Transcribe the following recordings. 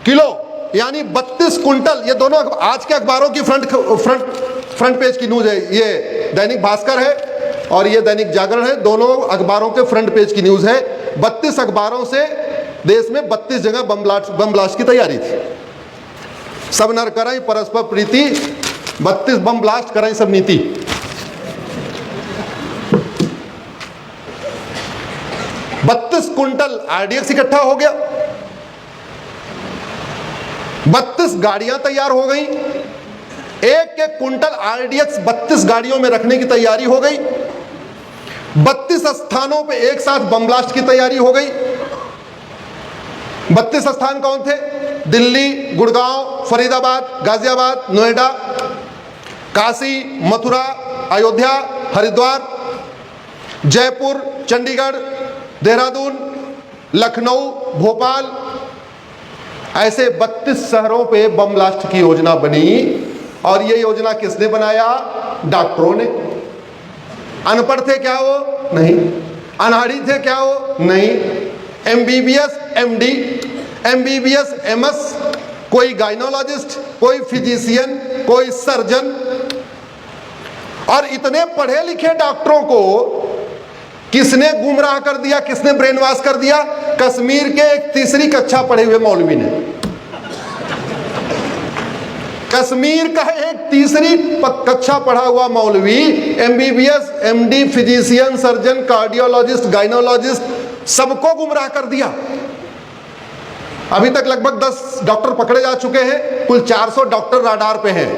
Kilo, यानी 32 quintal. ये दोनों आज के अखबारों की फ्रंट पेज की न्यूज है। ये दैनिक भास्कर है और ये दैनिक जागरण है, दोनों अखबारों के फ्रंट पेज की न्यूज है। 32 अखबारों से देश में 32 जगह बम ब्लास्ट की तैयारी थी। सब नर कराई परस्पर प्रीति, 32 बम ब्लास्ट कराई सब नीति। बत्तीस कुंटल आरडीएक्स इकट्ठा हो गया, 32 गाड़ियां तैयार हो गई, एक एक कुंटल आरडीएक्स 32 गाड़ियों में रखने की तैयारी हो गई। 32 स्थानों पे एक साथ बम ब्लास्ट की तैयारी हो गई। 32 स्थान कौन थे? दिल्ली, गुड़गांव, फरीदाबाद, गाजियाबाद, नोएडा, काशी, मथुरा, अयोध्या, हरिद्वार, जयपुर, चंडीगढ़, देहरादून, लखनऊ, भोपाल, ऐसे 32 शहरों पे बम ब्लास्ट की योजना बनी। और ये योजना किसने बनाया? डॉक्टरों ने। अनपढ़ थे क्या वो? नहीं। अनाड़ी थे क्या वो? नहीं। एमबीबीएस, एमडी, एमबीबीएस, एमएस, कोई गाइनोलॉजिस्ट, कोई फिजिशियन, कोई सर्जन। और इतने पढ़े लिखे डॉक्टरों को किसने गुमराह कर दिया, किसने ब्रेन वॉश कर दिया? कश्मीर के एक तीसरी कक्षा पढ़े हुए मौलवी ने। कश्मीर का एक तीसरी कक्षा पढ़ा हुआ मौलवी MBBS, MD, physician, surgeon, cardiologist, gynaecologist सबको गुमराह कर दिया। अभी तक लगभग 10 डॉक्टर पकड़े जा चुके हैं, कुल 400 डॉक्टर राडार पे हैं।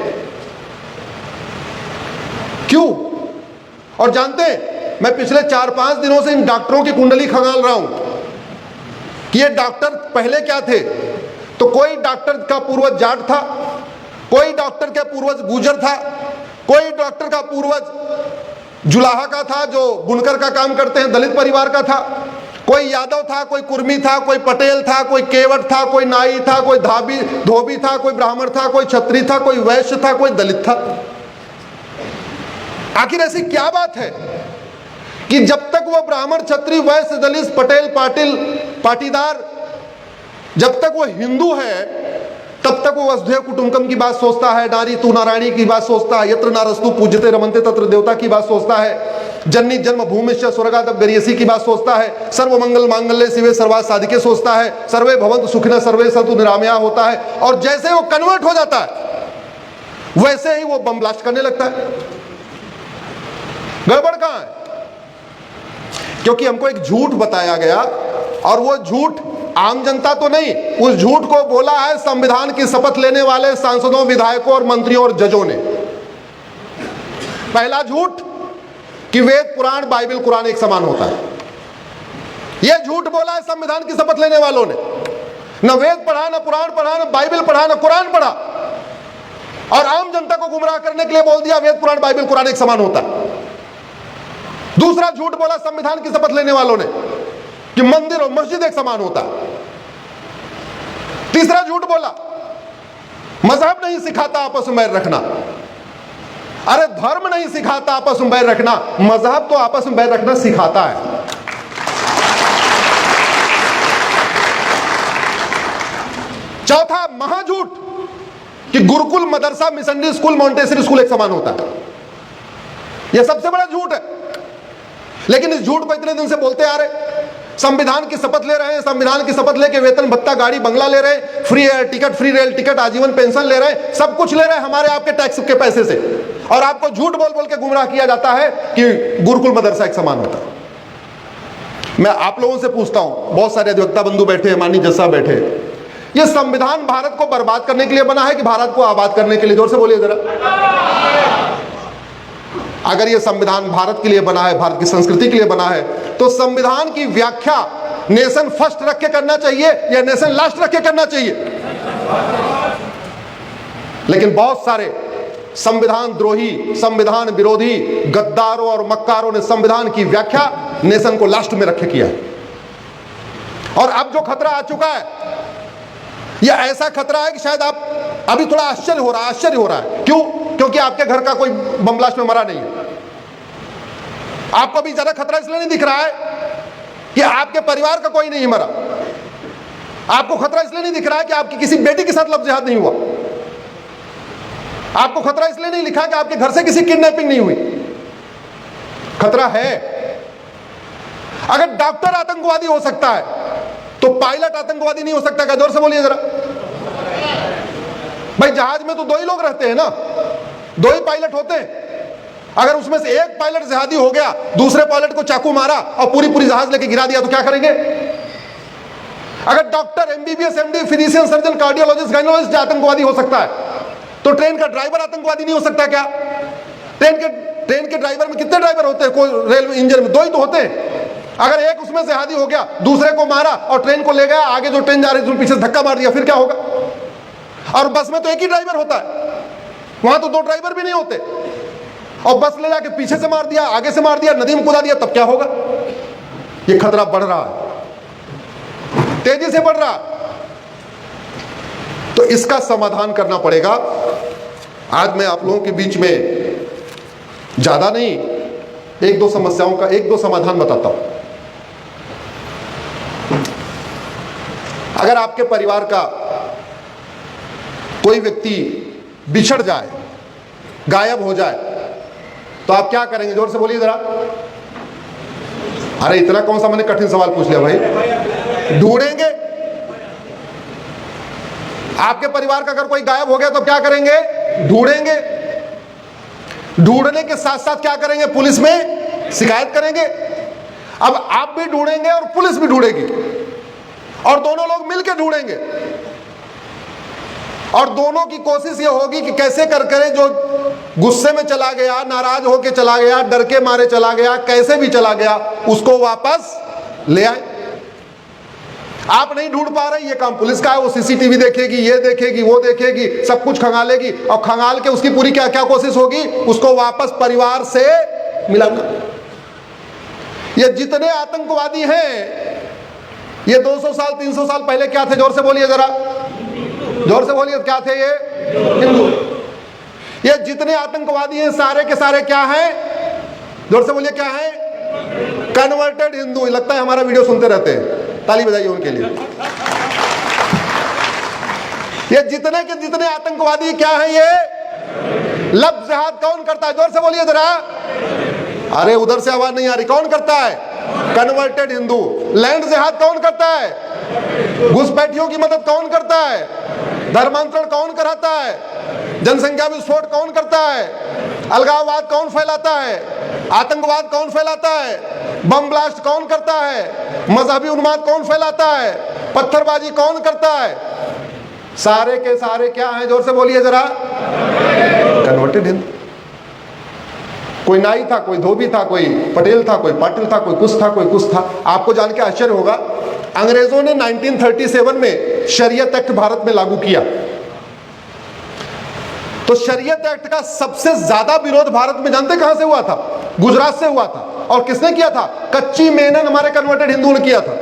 क्यों? और जानते हैं, मैं पिछले 4-5 दिनों से इन डॉक्टरों की कुंडली खंगाल रहा हूं कि ये डॉक्टर पहले क्या थे। तो कोई डॉक्टर का पूर्वज जाट था, कोई डॉक्टर का पूर्वज गुर्जर था, कोई डॉक्टर का पूर्वज जुलाहा का था जो बुनकर का काम करते हैं, दलित परिवार का था, कोई यादव था, कोई कुर्मी था, कोई पटेल था, कोई केवट था, कोई नाई था, कोई धोबी था, कोई ब्राह्मण था, कोई क्षत्रिय था, कोई वैश्य था, कोई दलित था। आखिर ऐसी क्या बात है कि जब तक वो ब्राह्मण, क्षत्रिय, वैश्य, दलित, पटेल, पाटीदार, जब तक वो हिंदू है तब तक वो वसुधैव कुटुंबकम की बात सोचता है, नारी तू नारायणी की बात सोचता है, यत्र नारस्तु पूज्यते रमन्ते तत्र देवता की बात सोचता है, जन्नी जन्म भूमिश्च स्वर्गादप गरियसी की बात सोचता है, सर्वमंगल मांगल्ये शिवे सर्वार्थ साधिके सोचता है, सर्वे भवन्तु सुखिनः सर्वे सन्तु निरामया होता है। और जैसे वो कन्वर्ट हो जाता है वैसे ही वो बम ब्लास्ट करने लगता है। गड़बड़ कहां है? क्योंकि हमको एक झूठ बताया गया और वो झूठ आम जनता तो नहीं, उस झूठ को बोला है संविधान की शपथ लेने वाले सांसदों, विधायकों और मंत्रियों और जजों ने। पहला झूठ कि वेद, पुराण, बाइबल, कुरान एक समान होता है। यह झूठ बोला है संविधान की शपथ लेने वालों ने। न वेद पढ़ा, न पुराण पढ़ा, न बाइबल पढ़ा, न कुरान पढ़ा, और आम जनता को गुमराह करने के लिए बोल दिया वेद, पुराण, बाइबल, कुरान एक समान होता है। दूसरा झूठ बोला संविधान की शपथ लेने वालों ने कि मंदिर और मस्जिद एक समान होता है। तीसरा झूठ बोला मजहब नहीं सिखाता आपस में बैर रखना। अरे धर्म नहीं सिखाता आपस में बैर रखना, मजहब तो आपस में बैर रखना सिखाता है। चौथा महाझूठ कि गुरुकुल, मदरसा, मिशनरी स्कूल, मॉन्टेसरी स्कूल एक समान होता है। यह सबसे बड़ा झूठ है। लेकिन इस झूठ को इतने दिन से बोलते आ रहे। संविधान की शपथ ले रहे हैं, संविधान की शपथ लेके वेतन भत्ता, गाड़ी बंगला ले रहे हैं, free air ticket, free rail ticket, आजीवन पेंशन ले रहे हैं, सब कुछ ले रहे हैं हमारे आपके टैक्स के पैसे से। और आपको झूठ बोल बोल के गुमराह किया जाता है कि गुरुकुल, मदरसा एक समान होता है। मैं आप लोगों से पूछता हूं, बहुत सारे अधिवक्ता बंधु बैठे हैं, माननीय जज साहब बैठे हैं, यह संविधान भारत को बर्बाद करने के लिए बना है कि भारत को आबाद करने के लिए? जोर से बोलिए जरा। अगर यह संविधान भारत के लिए बना है, भारत की संस्कृति के लिए बना है, तो संविधान की व्याख्या नेशन फर्स्ट रख के करना चाहिए या नेशन लास्ट रख के करना चाहिए? लेकिन बहुत सारे संविधान द्रोही, संविधान विरोधी गद्दारों और मक्कारों ने संविधान की व्याख्या नेशन को लास्ट में रखे किया है। और अब जो खतरा आ चुका है, यह ऐसा खतरा है कि शायद आप अभी थोड़ा आश्चर्य हो रहा है। क्यों? क्योंकि आपके घर का कोई बम ब्लास्ट में मरा नहीं है। आपको भी ज्यादा खतरा इसलिए नहीं दिख रहा है कि आपके परिवार का कोई नहीं मरा। आपको खतरा इसलिए नहीं दिख रहा है कि आपकी किसी बेटी के साथ लव जिहाद नहीं हुआ, आपको खतरा इसलिए नहीं लिखा कि आपके घर से किसी किडनैपिंग नहीं हुई। खतरा है। अगर डॉक्टर आतंकवादी हो सकता है तो पायलट आतंकवादी नहीं हो सकता क्या? जोर से बोलिए जरा। भाई जहाज में तो दो ही लोग रहते हैं ना, दो ही पायलट होते हैं। अगर उसमें से एक पायलट जिहादी हो गया, दूसरे पायलट को चाकू मारा और पूरी जहाज लेके गिरा दिया तो क्या करेंगे? अगर doctor, MBBS, MD, physician, surgeon, cardiologist, gynaecologist आतंकवादी हो सकता है तो ट्रेन का ड्राइवर आतंकवादी नहीं हो सकता क्या? ट्रेन के ड्राइवर में कितने ड्राइवर होते हैं? कोई रेलवे इंजन में दो ही तो होते हैं। अगर एक उसमें जिहादी हो गया, दूसरे को मारा और ट्रेन को ले गया, आगे जो ट्रेन जा रही थी पीछे धक्का मार दिया, फिर क्या होगा? और बस में तो एक ही ड्राइवर होता है, वहां तो दो ड्राइवर भी नहीं होते, और बस ले जाके पीछे से मार दिया, आगे से मार दिया, नदी में कूदा दिया, तब क्या होगा? ये खतरा बढ़ रहा है, तेजी से बढ़ रहा है। तो इसका समाधान करना पड़ेगा। आज मैं आप लोगों के बीच में ज्यादा नहीं, एक दो समस्याओं का एक दो समाधान बताता हूं। अगर आपके परिवार का कोई व्यक्ति बिछड़ जाए, गायब हो जाए, तो आप क्या करेंगे? जोर से बोलिए जरा। अरे इतना कौन सा मैंने कठिन सवाल पूछ लिया भाई? ढूंढेंगे। आपके परिवार का अगर कोई गायब हो गया तो क्या करेंगे? ढूंढेंगे। ढूंढने के साथ साथ क्या करेंगे? पुलिस में शिकायत करेंगे। अब आप भी ढूंढेंगे और पुलिस भी ढूंढेगी, और दोनों लोग मिलकर ढूंढेंगे, और दोनों की कोशिश ये होगी कि कैसे कर करे जो गुस्से में चला गया, नाराज होके चला गया, डर के मारे चला गया, कैसे भी चला गया, उसको वापस ले आए। आप नहीं ढूंढ पा रहे, ये काम पुलिस का है। वो सीसीटीवी देखेगी, ये देखेगी, वो देखेगी, सब कुछ खंगालेगी, और खंगाल के उसकी पूरी क्या क्या कोशिश होगी? उसको वापस परिवार से मिलाना। ये जितने आतंकवादी हैं, ये 200 साल 300 साल पहले क्या थे? जोर से बोलिए जरा, जोर से बोलिए, क्या थे ये? हिंदू। ये जितने आतंकवादी हैं सारे के सारे क्या हैं? जोर से बोलिए, क्या हैं? कन्वर्टेड हिंदू। लगता है हमारा वीडियो सुनते रहते हैं, ताली बजाइए उनके लिए। ये जितने के जितने आतंकवादी क्या हैं? ये लव जिहाद कौन करता है? जोर से बोलिए जरा। अरे उधर से आवाज नहीं आ रही। कौन करता है? कन्वर्टेड हिंदू। लैंड जिहाद कौन करता है? घुसपैठियों की मदद कौन करता है? धर्मांतरण कौन कराता है? जनसंख्या विस्फोट कौन करता है? अलगाववाद कौन फैलाता है? आतंकवाद कौन फैलाता है? बम ब्लास्ट कौन करता है? मजहबी उन्माद कौन फैलाता है? पत्थरबाजी कौन करता है? सारे के सारे क्या हैं? जोर से बोलिए जरा। कन्वर्टेड हिंदू। कोई नाई था, कोई धोबी था, कोई पटेल था, कोई पाटिल था, कोई कुछ था, कोई कुछ था। आपको जान के आश्चर्य होगा, अंग्रेजों ने 1937 में शरीयत एक्ट भारत में लागू किया। तो शरीयत एक्ट का सबसे ज्यादा विरोध भारत में जानते कहां से हुआ था? गुजरात से हुआ था। और किसने किया था? कच्ची मेनन हमारे कन्वर्टेड हिंदुओं ने किया था।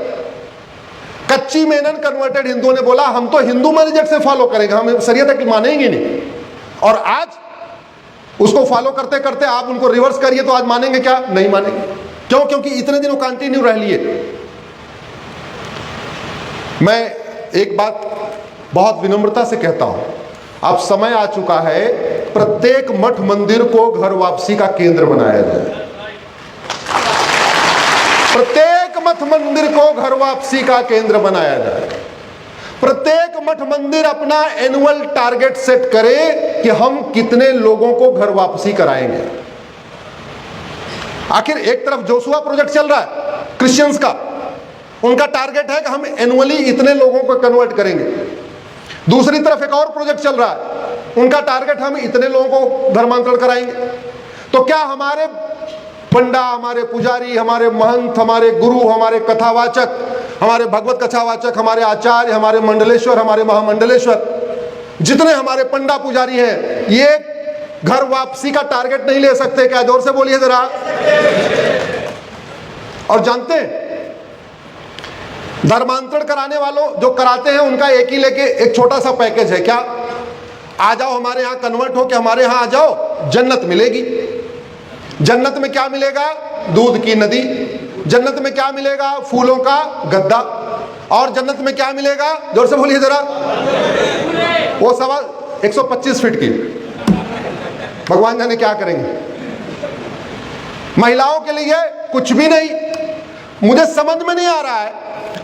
कच्ची मेनन कन्वर्टेड हिंदुओं ने बोला हम तो हिंदू मैनेजर से फॉलो करेंगे, हम शरीयत एक्ट मानेंगे नहीं। और आज उसको फॉलो करते करते आप उनको रिवर्स करिए तो आज मानेंगे क्या? नहीं मानेंगे। क्यों? क्योंकि इतने दिनों कंटिन्यू रह लिए। मैं एक बात बहुत विनम्रता से कहता हूं, अब समय आ चुका है प्रत्येक मठ मंदिर को घर वापसी का केंद्र बनाया जाए। प्रत्येक मठ मंदिर को घर वापसी का केंद्र बनाया जाए। प्रत्येक मठ मंदिर अपना एनुअल टारगेट सेट करे कि हम कितने लोगों को घर वापसी कराएंगे। आखिर एक तरफ जोशुआ प्रोजेक्ट चल रहा है क्रिश्चियंस का, उनका टारगेट है कि हम एनुअली इतने लोगों को कन्वर्ट करेंगे। दूसरी तरफ एक और प्रोजेक्ट चल रहा है, उनका टारगेट हम इतने लोगों को धर्मांतरण कराएंगे। तो क्या हमारे पंडा, हमारे पुजारी, हमारे महंत, हमारे गुरु, हमारे कथावाचक, हमारे भगवत कथावाचक, हमारे आचार्य, हमारे मंडलेश्वर, हमारे महामंडलेश्वर, जितने हमारे पंडा पुजारी हैं, ये घर वापसी का टारगेट नहीं ले सकते क्या? जोर से बोलिए जरा। और जानते हैं धर्मांतरण कराने वालों जो कराते हैं उनका एक ही लेके एक छोटा सा पैकेज है। क्या? आ जाओ हमारे यहां, कन्वर्ट हो के हमारे यहां आ जाओ, जन्नत मिलेगी। जन्नत में क्या मिलेगा? दूध की नदी। जन्नत में क्या मिलेगा? फूलों का गद्दा। और जन्नत में क्या मिलेगा, जोर से बोलिए जरा। वो सवा 125 फीट की, भगवान जाने क्या करेंगे। महिलाओं के लिए कुछ भी नहीं। मुझे समझ में नहीं आ रहा है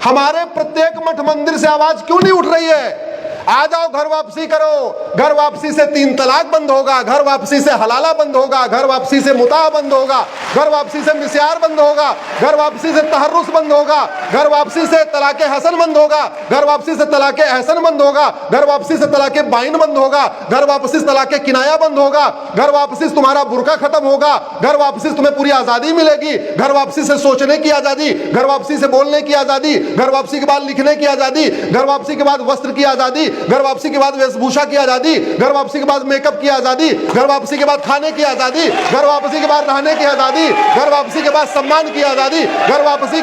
हमारे प्रत्येक मठ मंदिर से आवाज क्यों नहीं उठ रही है, आ जाओ घर वापसी करो। घर वापसी से 3 तलाक बंद होगा, घर वापसी से हलाला बंद होगा, घर वापसी से मुता बंद होगा, घर वापसी से मिस्यार बंद होगा, घर वापसी से तहर्रुस बंद होगा, घर वापसी से तलाके हसन बंद होगा, घर वापसी से तलाके एहसन बंद होगा, घर वापसी से तलाके बाइन बंद होगा, घर वापसी से तलाके किनाया बंद होगा, घर वापसी से तुम्हारा बुर्का खत्म होगा, घर वापसी से तुम्हें पूरी आजादी मिलेगी, घर वापसी से सोचने की आजादी, घर वापसी से बोलने की आजादी, घर वापसी के बाद लिखने की आजादी, घर वापसी के बाद वस्त्र की आजादी, घर वापसी के बाद वेशभूषा की आजादी, घर वापसी के बाद मेकअप की आजादी, घर वापसी के बाद खाने की आजादी, घर वापसी के बाद रहने की आजादी, घर वापसी के बाद सम्मान की आजादी, घर वापसी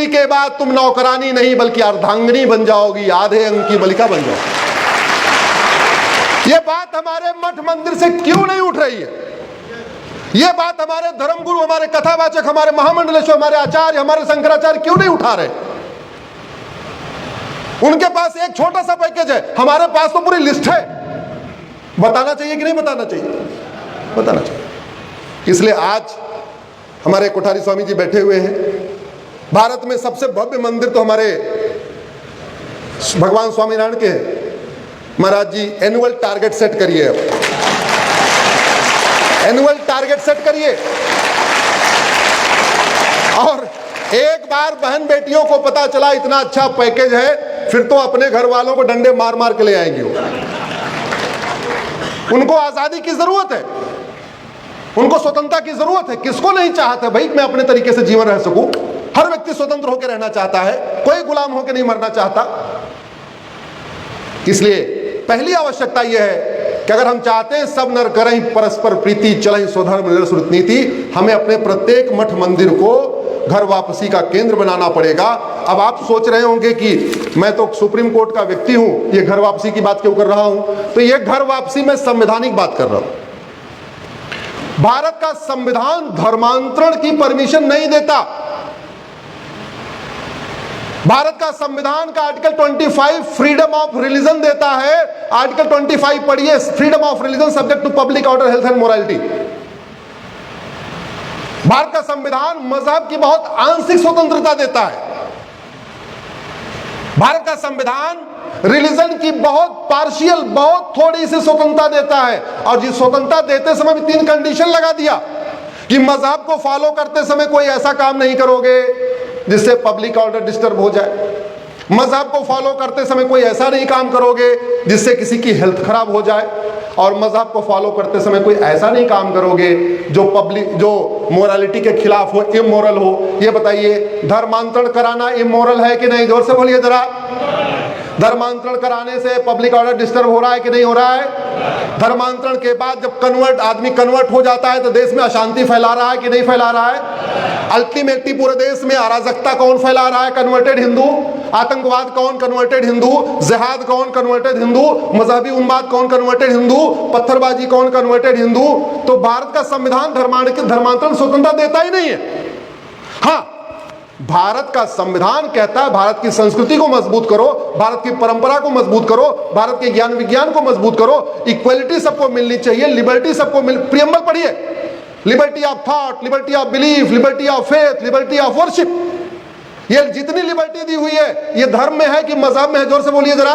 के बाद तुम नौकरानी नहीं बल्कि अर्धांगिनी बन जाओगी, आधे अंग की मलिका बन जाओगी। ये बात हमारे मठ मंदिर से क्यों नहीं उठ रही है? ये बात हमारे धर्मगुरु, हमारे कथावाचक, हमारे महामंडलेश्वर, हमारे आचार्य, हमारे शंकराचार्य क्यों नहीं उठा रहे? उनके पास एक छोटा सा पैकेज है, हमारे पास तो पूरी लिस्ट है। बताना चाहिए कि नहीं बताना चाहिए? बताना चाहिए। इसलिए आज हमारे कोठारी स्वामी जी बैठे हुए हैं। भारत में सबसे भव्य मंदिर तो हमारे भगवान स्वामीनारायण के हैं। महाराज जी एनुअल टारगेट सेट करिए, एनुअल टारगेट सेट करिए, और एक बार बहन बेटियों को पता चला इतना अच्छा पैकेज है, फिर तो अपने घर वालों को डंडे मार मार के ले आएंगे। उनको आजादी की जरूरत है, उनको स्वतंत्रता की जरूरत है। किसको नहीं चाहता भाई मैं अपने तरीके से जीवन रह सकूं? हर व्यक्ति स्वतंत्र होकर रहना चाहता है, कोई गुलाम होकर नहीं मरना चाहता। इसलिए पहली आवश्यकता यह है कि अगर हम चाहते हैं सब नर करें परस्पर प्रीति, चलें स्वधर्म सुरत नीति, हमें अपने प्रत्येक मठ मंदिर को घर वापसी का केंद्र बनाना पड़ेगा। अब आप सोच रहे होंगे कि मैं तो सुप्रीम कोर्ट का व्यक्ति हूं, ये घर वापसी की बात क्यों कर रहा हूं? तो ये घर वापसी में संवैधानिक बात कर रहा हूं। भारत का संविधान धर्मांतरण की परमिशन नहीं देता। भारत का संविधान का आर्टिकल 25 फ्रीडम ऑफ रिलीजन देता है। आर्टिकल 25 पढ़िए, freedom of religion subject to public order, health and morality. Bharat का संविधान मजहब की बहुत आंशिक स्वतंत्रता देता है। भारत का संविधान रिलीजन की बहुत पार्शियल, बहुत थोड़ी सी स्वतंत्रता देता है। और जिस स्वतंत्रता देते समय भी 3 कंडीशन लगा दिया कि मजहब को फॉलो करते समय कोई ऐसा काम नहीं करोगे जिससे पब्लिक ऑर्डर डिस्टर्ब हो जाए, मजहब को फॉलो करते समय कोई ऐसा नहीं काम करोगे जिससे किसी की हेल्थ खराब हो जाए, और मजहब को फॉलो करते समय कोई ऐसा नहीं काम करोगे जो मोरालिटी के खिलाफ हो, इमोरल हो। ये बताइए धर्मांतरण कराना इमोरल है कि नहीं? जोर से बोलिए जरा। धर्मांतरण कराने से पब्लिक ऑर्डर डिस्टर्ब हो रहा है कि नहीं हो रहा है? धर्मांतरण के बाद जब आदमी कन्वर्ट हो जाता है तो देश में अशांति फैला रहा है कि नहीं फैला रहा है? अल्टीमेटली पूरे देश में अराजकता कौन फैला रहा है? कन्वर्टेड हिंदू। आतंकवाद कौन? कन्वर्टेड हिंदू। जिहाद कौन? कन्वर्टेड हिंदू। मजहबी उन्माद कौन? कन्वर्टेड हिंदू। पत्थरबाजी कौन? कन्वर्टेड हिंदू। तो भारत का संविधान धर्मांतरण स्वतंत्रता देता ही नहीं है। हाँ, भारत का संविधान कहता है भारत की संस्कृति को मजबूत करो, भारत की परंपरा को मजबूत करो, भारत के ज्ञान विज्ञान को मजबूत करो, इक्वलिटी सबको मिलनी चाहिए, लिबर्टी सबको प्रियम्बल पढ़िए, liberty of thought, liberty of belief, liberty of faith, liberty of worship. ये जितनी लिबर्टी दी हुई है ये धर्म में है कि मजहब में है? जोर से बोलिए जरा।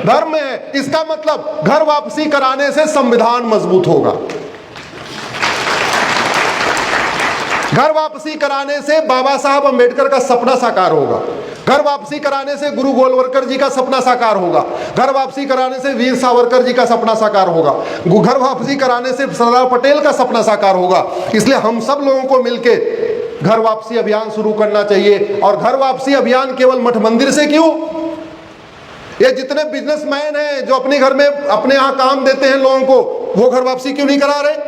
धर्म में है। इसका मतलब घर वापसी कराने से संविधान मजबूत होगा, घर वापसी कराने से बाबा साहब अंबेडकर का सपना साकार होगा, घर वापसी कराने से गुरु गोलवलकर जी का सपना साकार होगा, घर वापसी कराने से वीर सावरकर जी का सपना साकार होगा, घर वापसी कराने से सरदार पटेल का सपना साकार होगा। इसलिए हम सब लोगों को मिलके घर वापसी अभियान शुरू करना चाहिए। और घर वापसी अभियान केवल मठ मंदिर से क्यों? ये जितने बिजनेसमैन हैं जो अपने घर में अपने यहाँ काम देते हैं लोगों को, वो घर वापसी क्यों नहीं करा रहे?